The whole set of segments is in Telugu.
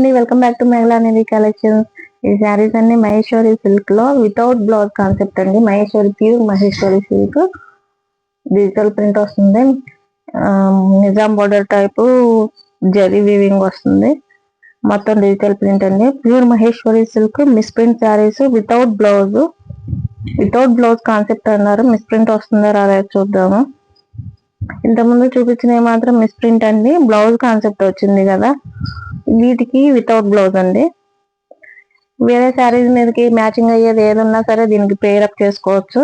Welcome back to Meghalanidhi collections. ఈ శారీస్ అన్ని మహేశ్వరి సిల్క్ లో వితౌట్ బ్లౌజ్ కాన్సెప్ట్ అండి. Maheshwari pure Maheshwari silk digital print వస్తుంది. Nizam border type zari weaving వస్తుంది. మొత్తం డిజిటల్ ప్రింట్ అండి. Pure Maheshwari silk misprint saris without blouse concept అన్నారు. మిస్ ప్రింట్ వస్తుందో రాదో చూద్దాము. ఇంతకుముందు చూపించినవి మాత్రం మిస్ ప్రింట్ అండి. బ్లౌజ్ కాన్సెప్ట్ వచ్చింది కదా, వీటికి వితౌట్ బ్లౌజ్ అండి. వేరే శారీస్ మీదకి మ్యాచింగ్ అయ్యేది ఏదన్నా సరే దీనికి పేరప్ చేసుకోవచ్చు.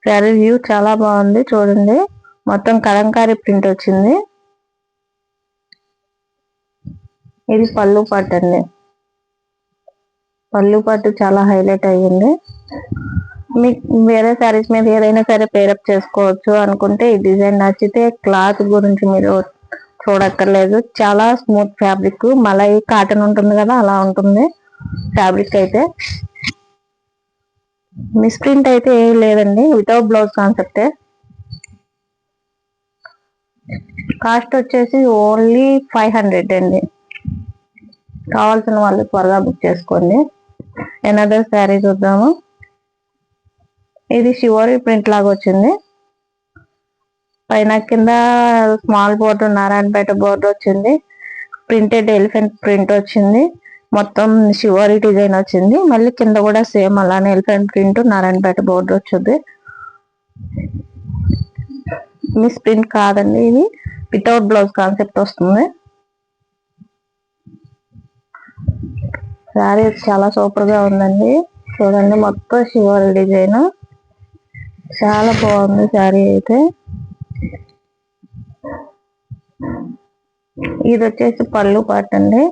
శారీ వ్యూ చాలా బాగుంది చూడండి. మొత్తం కలంకారీ ప్రింట్ వచ్చింది. ఇది పళ్ళు పట్టు అండి. పళ్ళు పట్టు చాలా హైలైట్ అయ్యింది. మీకు వేరే శారీస్ మీద ఏదైనా సరే పేరప్ చేసుకోవచ్చు అనుకుంటే ఈ డిజైన్ నచ్చితే క్లాత్ గురించి మీరు చూడక్కర్లేదు. చాలా స్మూత్ ఫ్యాబ్రిక్, మలై కాటన్ ఉంటుంది కదా అలా ఉంటుంది ఫ్యాబ్రిక్. అయితే మిస్ ప్రింట్ అయితే ఏం లేదండి, వితౌట్ బ్లౌజ్ కాన్సెప్టే. కాస్ట్ వచ్చేసి ఓన్లీ 500 అండి. కావాల్సిన వాళ్ళు త్వరగా బుక్ చేసుకోండి. ఎనదర్ శారీ చూద్దాము. ఇది శివోరి ప్రింట్ లాగా వచ్చింది. పైన కింద స్మాల్ బోర్డర్ నారాయణపేట బోర్డర్ వచ్చింది. ప్రింటెడ్ ఎలిఫెంట్ ప్రింట్ వచ్చింది. మొత్తం శివోరి డిజైన్ వచ్చింది. మళ్ళీ కింద కూడా సేమ్ అలానే ఎలిఫెంట్ ప్రింట్ నారాయణపేట బోర్డర్ వచ్చింది. మిస్ ప్రింట్ కాదండి, ఇది వితౌట్ బ్లౌజ్ కాన్సెప్ట్ వస్తుంది. శారీ చాలా సూపర్ గా ఉందండి. చూడండి మొత్తం శివోరి డిజైన్ చాలా బాగుంది శారీ అయితే. ఇది వచ్చేసి పళ్ళు పాట అండి.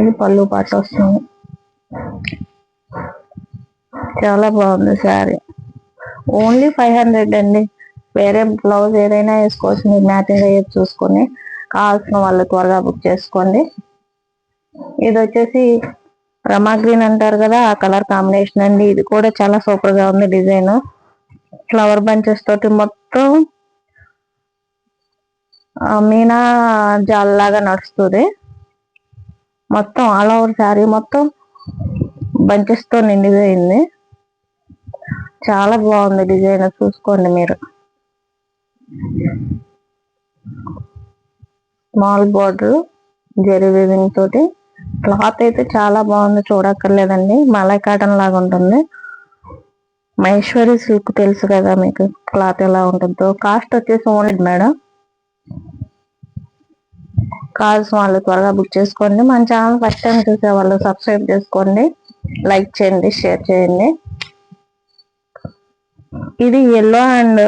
ఇది పళ్ళు పాట వస్తుంది. చాలా బాగుంది శారీ. ఓన్లీ 500 అండి. వేరే బ్లౌజ్ ఏదైనా వేసుకోవచ్చు, మీరు మ్యాచింగ్ అయ్యేది చూసుకొని. కావాల్సిన వాళ్ళు త్వరగా బుక్ చేసుకోండి. ఇది వచ్చేసి రమా గ్రీన్ అంటారు కదా, ఆ కలర్ కాంబినేషన్ అండి. ఇది కూడా చాలా సూపర్ గా ఉంది డిజైన్. ఫ్లవర్ బంచెస్ తోటి మొత్తం మీనా జాల్ లాగా నడుస్తుంది. మొత్తం ఆల్ ఓవర్ శారీ మొత్తం బంచెస్ తో నిండిపోయింది. చాలా బాగుంది డిజైన్, చూసుకోండి మీరు. స్మాల్ బోర్డర్ జరీ వీవింగ్ తోటి. క్లాత్ అయితే చాలా బాగుంది, చూడక్కర్లేదండి. మలై కాటన్ లాగా ఉంటుంది. మహేశ్వరి సిల్క్ తెలుసు కదా మీకు క్లాత్ ఎలా ఉంటుందో. కాస్ట్ వచ్చేసి ఓన్లీ మేడం. కావాల్సిన వాళ్ళు త్వరగా బుక్ చేసుకోండి. మన ఛానల్ ఫస్ట్ టైం చూసే వాళ్ళు సబ్స్క్రైబ్ చేసుకోండి, లైక్ చేయండి, షేర్ చేయండి. ఇది ఎల్లో అండ్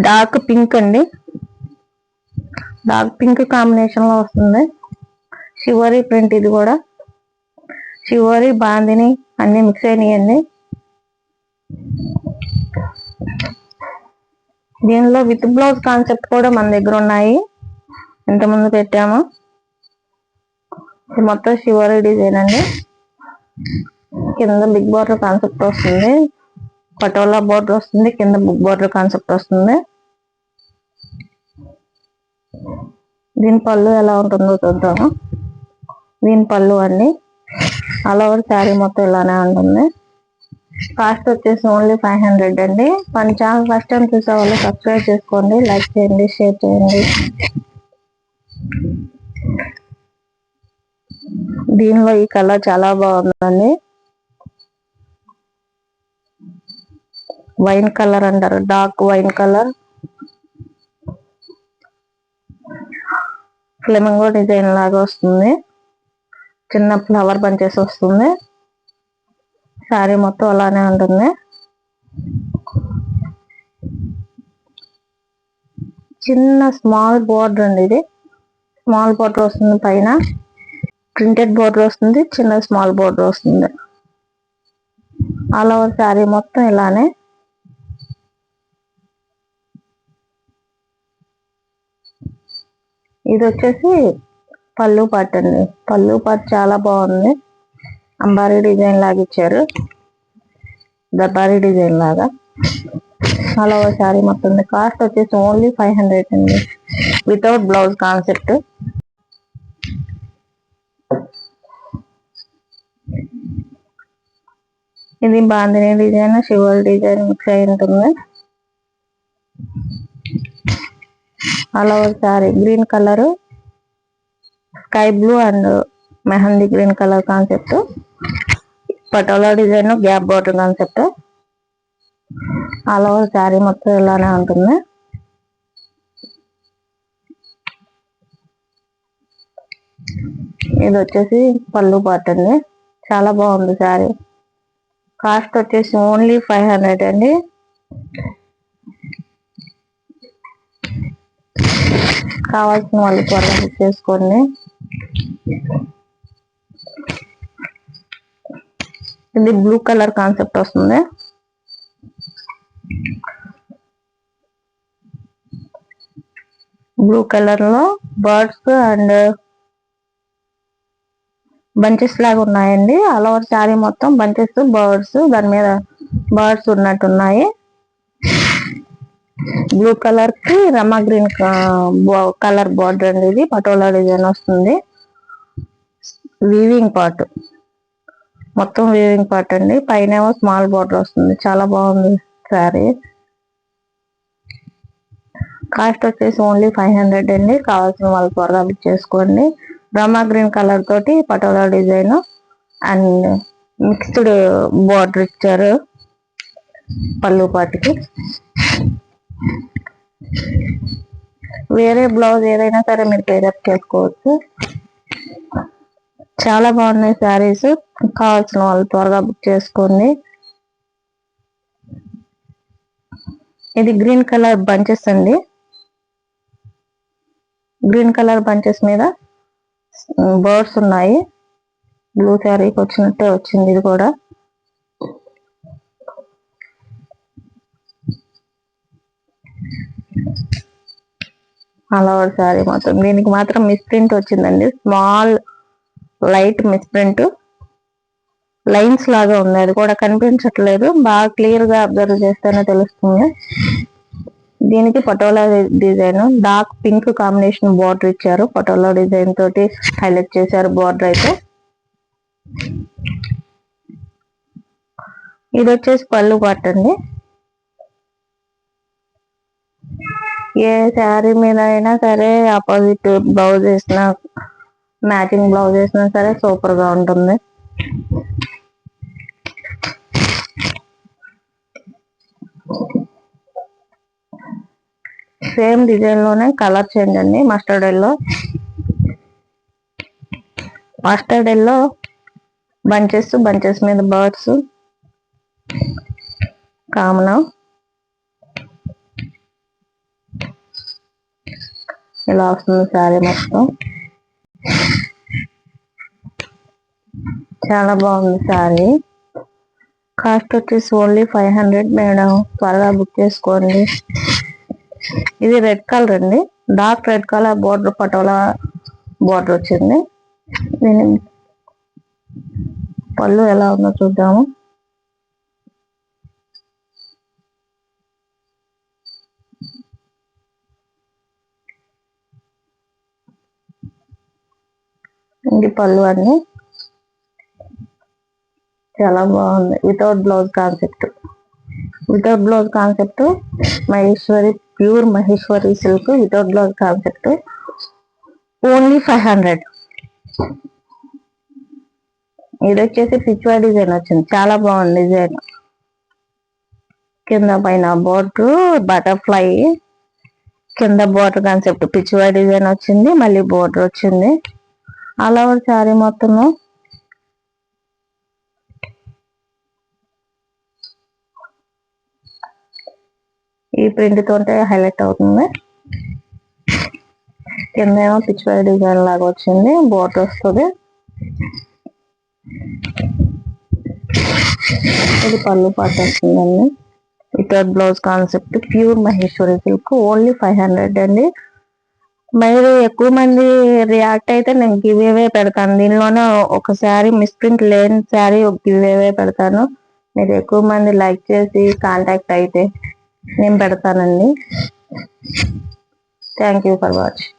డార్క్ పింక్ అండి. డార్క్ పింక్ కాంబినేషన్ లో వస్తుంది. శివరి ప్రింట్ ఇది కూడా. శివరి బాందిని అన్ని మిక్స్ అయినాయండి. దీనిలో విత్ బ్లౌజ్ కాన్సెప్ట్ కూడా మన దగ్గర ఉన్నాయి, ఇంతకుముందు పెట్టాము. ఇది మొత్తం శివరి డిజైన్ అండి. కింద బిగ్ బోర్డర్ కాన్సెప్ట్ వస్తుంది. పటోలా బోర్డర్ వస్తుంది. కింద బిగ్ బోర్డర్ కాన్సెప్ట్ వస్తుంది. దీని పళ్ళు ఎలా ఉంటుందో చూద్దాము. దీని పళ్ళు అండి. ఆల్ ఓవర్ శారీ మొత్తం ఇలానే ఉంటుంది. కాస్ట్ వచ్చేసి ఓన్లీ 500 అండి. మన ఛానల్ ఫస్ట్ టైం చూసే వాళ్ళు సబ్స్క్రైబ్ చేసుకోండి, లైక్ చేయండి, షేర్ చేయండి. దీనిలో ఈ కలర్ చాలా బాగుందండి. వైన్ కలర్ అంటారు, dark wine colour. Flamingo design లాగా వస్తుంది. చిన్న ఫ్లవర్ బంచెస్ వస్తుంది. శారీ మొత్తం అలానే ఉంటుంది. చిన్న స్మాల్ బోర్డర్ అండి. ఇది స్మాల్ బోర్డర్ వస్తుంది. పైన ప్రింటెడ్ బోర్డర్ వస్తుంది. చిన్న స్మాల్ బోర్డర్ వస్తుంది. ఆల్ ఓవర్ శారీ మొత్తం ఇలానే. ఇది వచ్చేసి పళ్ళు పాటు అండి. పళ్ళు పాటు చాలా బాగుంది. అంబారీ డిజైన్ లాగా ఇచ్చారు. దర్బారీ డిజైన్ లాగా అలా శారీ మొత్తం కాస్ట్ వచ్చేసి ఓన్లీ 500 అండి, వితౌట్ బ్లౌజ్ కాన్సెప్ట్. ఇది బాందిని డిజైన్, శివల్ డిజైన్ మిక్స్ అయి ఉంటుంది. అలా sari green colour, sky blue and mehndi green colour concept, patola design, gap border concept. All over sari మొత్తం ఇలానే ఉంటుంది. ఇది వచ్చేసి పళ్ళు పార్ట్ అండి, చాలా బాగుంది శారీ. కాస్ట్ వచ్చేసి ఓన్లీ 500 అండి. కావాల్సిన వాళ్ళు త్వరగా బుక్ చేసుకోండి. ఇది బ్లూ కలర్ కాన్సెప్ట్ వస్తుంది. బ్లూ కలర్ లో బర్డ్స్ అండ్ బంచెస్ లాగా ఉన్నాయండి. ఆల్ ఓవర్ శారీ మొత్తం బంచెస్, బర్డ్స్, దాని మీద బర్డ్స్ ఉన్నట్టున్నాయి. బ్లూ కలర్ కి రమా గ్రీన్ కలర్ బార్డర్ అండి. ఇది పటోలా డిజైన్ వస్తుంది. వీవింగ్ పార్ట్ మొత్తం వీవింగ్ పార్ట్ అండి. పైన ఏమో స్మాల్ బార్డర్ వస్తుంది. చాలా బాగుంది శారీ. కాస్ట్ వచ్చేసి ఓన్లీ 500 అండి. కావాల్సిన వాళ్ళు త్వరగా బుక్ చేసుకోండి. రమా గ్రీన్ కలర్ తోటి patola design and mixed border ఇచ్చారు పళ్ళు పాటికి. వేరే బ్లౌజ్ ఏదైనా సరే మీరు పేరప్ చేసుకోవచ్చు. చాలా బాగున్నాయి శారీస్. కావాల్సిన వాళ్ళు త్వరగా బుక్ చేసుకోండి. ఇది గ్రీన్ కలర్ బంచెస్ అండి. గ్రీన్ కలర్ బంచెస్ మీద బర్డ్స్ ఉన్నాయి. బ్లూ శారీకి వచ్చినట్టే వచ్చింది ఇది కూడా. అలా శారీ మొత్తం దీనికి మాత్రం మిస్ ప్రింట్ వచ్చిందండి. Small light miss print lines లాగా ఉంది. అది కూడా కనిపించట్లేదు, బాగా క్లియర్ గా అబ్జర్వ్ చేస్తేనే తెలుస్తుంది. దీనికి patola design dark pink combination border ఇచ్చారు. పటోలా డిజైన్ తోటి హైలైట్ చేశారు బార్డర్ అయితే. ఇది వచ్చేసి పళ్ళు పార్ట్ అండి. ఏ శారీ మీద అయినా సరే ఆపోజిట్ బ్లౌజ్ వేసినా, మ్యాచింగ్ బ్లౌజ్ వేసినా సరే సూపర్ గా ఉంటుంది. సేమ్ డిజైన్ లోనే కలర్ చేంజ్ అండి. మస్టర్డ్ ఎల్లో బంచెస్ మీద బర్డ్స్ కామన్. ఇలా వస్తుంది శారీ మొత్తం. చాలా బాగుంది శారీ. కాస్ట్ వచ్చేసి ఓన్లీ 500 మేడం. త్వరగా బుక్ చేసుకోండి. ఇది రెడ్ కలర్ అండి. Dark red colour border patola border వచ్చింది. దీని పళ్ళు ఎలా ఉందో చూద్దాము. ఇది పళ్ళు అండి, చాలా బాగుంది. Without blouse concept Maheshwari pure Maheshwari silk without blouse concept only 500. ఇది వచ్చేసి పిచ్వా డిజైన్ వచ్చింది. చాలా బాగుంది డిజైన్. కింద పైన బోర్డర్ బటర్ఫ్లై, కింద బోర్డర్ కాన్సెప్ట్ పిచ్వా డిజైన్ వచ్చింది. మళ్ళీ బోర్డర్ వచ్చింది. ఆల్ ఓవర్ శారీ మొత్తము ఈ ప్రింట్ తోటే హైలైట్ అవుతుంది. కింద ఏమో పిచ్వా డిజైన్ లాగా వచ్చింది. బోర్డర్ వస్తుంది. ఇది పళ్ళు పాట వస్తుందండి. Without blouse concept pure Maheshwari silk only 500 అండి. మీరు ఎక్కువ మంది రియాక్ట్ అయితే నేను గివ్ అవే పెడతాను. దీనిలోనే ఒక శారీ మిస్ ప్రింట్ లేని శారీ ఒక గివ్ అవే పెడతాను. మీరు ఎక్కువ మంది లైక్ చేసి కాంటాక్ట్ అయితే నేను పెడతానండి. Thank you for watching.